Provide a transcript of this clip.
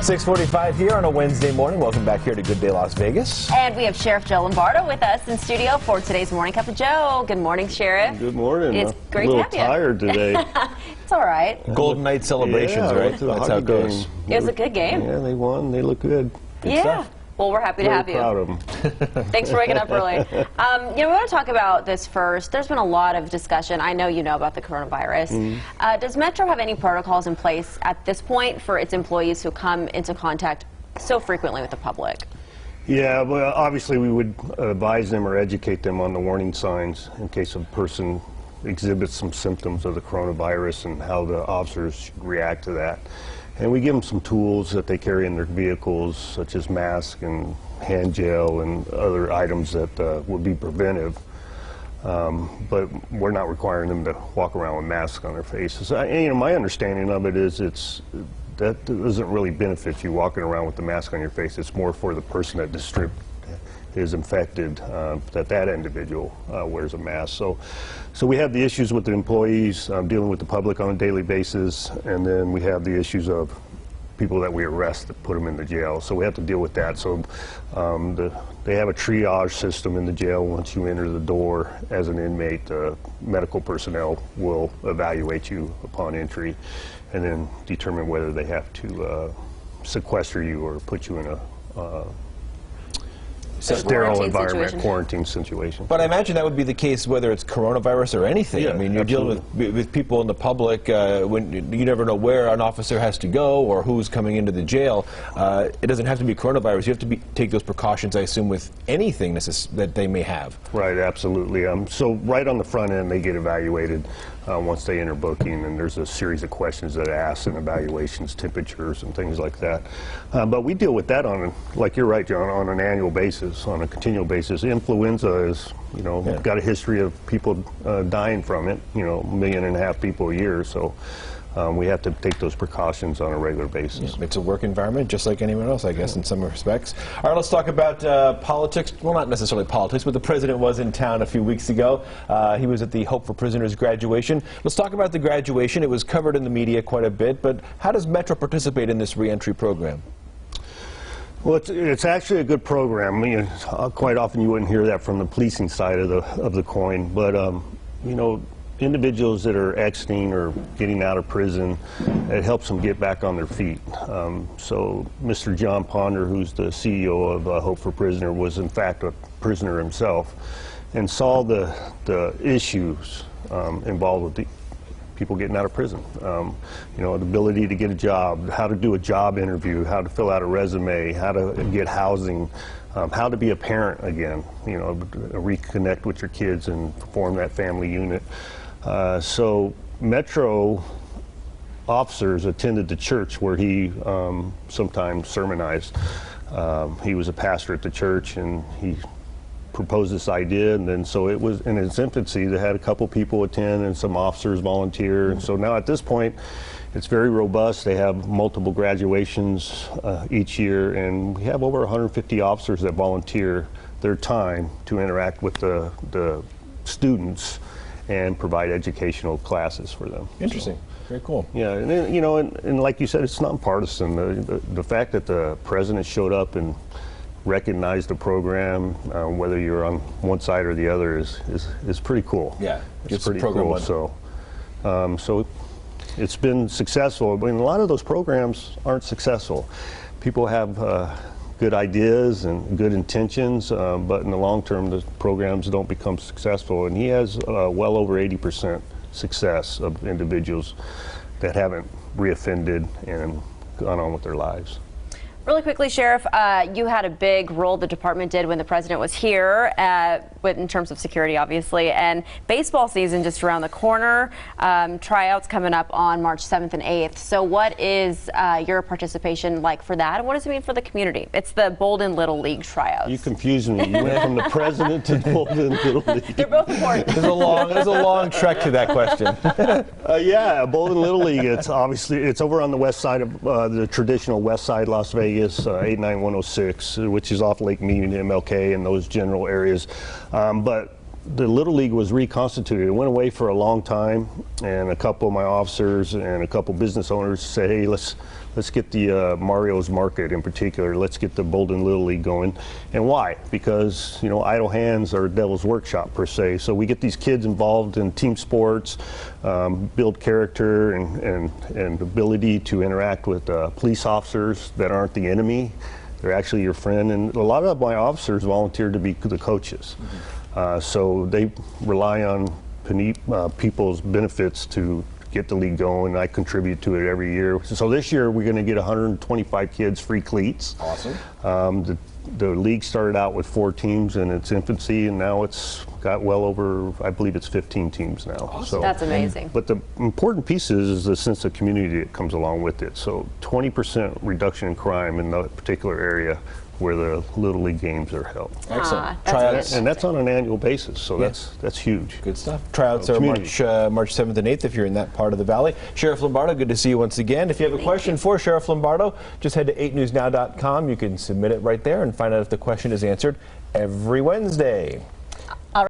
6:45 here on a Wednesday morning. Welcome back here to Good Day Las Vegas. And we have Sheriff Joe Lombardo with us in studio for today's Morning Cup of Joe. Good morning, Sheriff. Good morning. It's great to have you. A little tired today. It's all right. Golden Knight celebrations, yeah, right? That's how it goes. It was a good game. Yeah, they won. They look good. Good stuff. Well, we're happy to have you. Proud of them. Thanks for waking up early. We want to talk about this first. There's been a lot of discussion. I know you know about the coronavirus. Does Metro have any protocols in place at this point for its employees who come into contact so frequently with the public? Yeah, well, obviously we would advise them or educate them on the warning signs in case a person exhibits some symptoms of the coronavirus and how the officers should react to that. And we give them some tools that they carry in their vehicles, such as masks and hand gel and other items that would be preventive. But we're not requiring them to walk around with masks on their faces. My understanding of it is that doesn't really benefit you walking around with the mask on your face. It's more for the person that is infected, that individual wears a mask. So we have the issues with the employees dealing with the public on a daily basis, and then we have the issues of people that we arrest that put them in the jail. So we have to deal with that. So they have a triage system in the jail. Once you enter the door as an inmate, medical personnel will evaluate you upon entry and then determine whether they have to sequester you or put you in a sterile environment, quarantine situation. But I imagine that would be the case whether it's coronavirus or anything. Yeah, I mean, you're absolutely. dealing with people in the public when you never know where an officer has to go or who's coming into the jail. It doesn't have to be coronavirus. You have to take those precautions, I assume, with anything that they may have. Right, absolutely. So right on the front end, they get evaluated once they enter booking, and there's a series of questions that are asked and evaluations, temperatures, and things like that. But we deal with that like you're right, John, on an annual basis, on a continual basis. Influenza is, got a history of people dying from it, 1.5 million people a year, so we have to take those precautions on a regular basis. Yeah, it's a work environment just like anyone else, I guess, in some respects. All right, let's talk about politics. Well, not necessarily politics, but the president was in town a few weeks ago. He was at the Hope for Prisoners graduation. Let's talk about the graduation. It was covered in the media quite a bit, but how does Metro participate in this reentry program? Well, it's actually a good program. Quite often you wouldn't hear that from the policing side of the coin, but individuals that are exiting or getting out of prison, it helps them get back on their feet. So Mr. John Ponder, who's the CEO of Hope for Prisoner, was in fact a prisoner himself and saw the issues involved with the people getting out of prison. The ability to get a job, how to do a job interview, how to fill out a resume, how to get housing, how to be a parent again, reconnect with your kids and form that family unit. So Metro officers attended the church where he sometimes sermonized. He was a pastor at the church, and he proposed this idea, and then so it was in its infancy. They had a couple people attend and some officers volunteer, and so now at this point it's very robust. They have multiple graduations each year, and we have over 150 officers that volunteer their time to interact with the students and provide educational classes for them. Interesting. Very cool. Yeah, and then, and like you said, it's nonpartisan. The fact that the president showed up and recognized the program, whether you're on one side or the other, is pretty cool. Yeah, it's pretty cool. So it's been successful. I mean, a lot of those programs aren't successful. People have good ideas and good intentions, but in the long term, the programs don't become successful. And he has well over 80% success of individuals that haven't reoffended and gone on with their lives. Really quickly, Sheriff, you had a big role the department did when the president was here, in terms of security, obviously, and baseball season just around the corner. Tryouts coming up on March 7th and 8th. So what is your participation like for that, and what does it mean for the community? It's the Bolden Little League tryouts. You confused me. You went from the president to Bolden Little League. They're both important. There's a long trek to that question. Yeah, Bolden Little League. It's over on the west side of the traditional west side Las Vegas. 89106, which is off Lake Mead and MLK and those general areas. But the Little League was reconstituted. It went away for a long time, and a couple of my officers and a couple business owners said, hey, let's get the Mario's Market in particular, let's get the Bolden Little League going. And why? Because, you know, idle hands are devil's workshop per se. So we get these kids involved in team sports, build character and ability to interact with police officers that aren't the enemy. They're actually your friend. And a lot of my officers volunteer to be the coaches. So they rely on people's benefits to get the league going. I contribute to it every year. So this year we're going to get 125 kids free cleats. Awesome. The league started out with 4 teams in its infancy, and now it's got well over, I believe it's 15 teams now. Awesome. So, That's amazing. But the important piece is the sense of community that comes along with it. So 20% reduction in crime in that particular area where the Little League games are held. Excellent. That's Tryouts. And that's on an annual basis, so that's huge. Good stuff. Tryouts So are community. March 7th and 8th if you're in that part of the valley. Sheriff Lombardo, good to see you once again. If you have a question for Sheriff Lombardo, just head to 8newsnow.com. You can submit it right there and find out if the question is answered every Wednesday.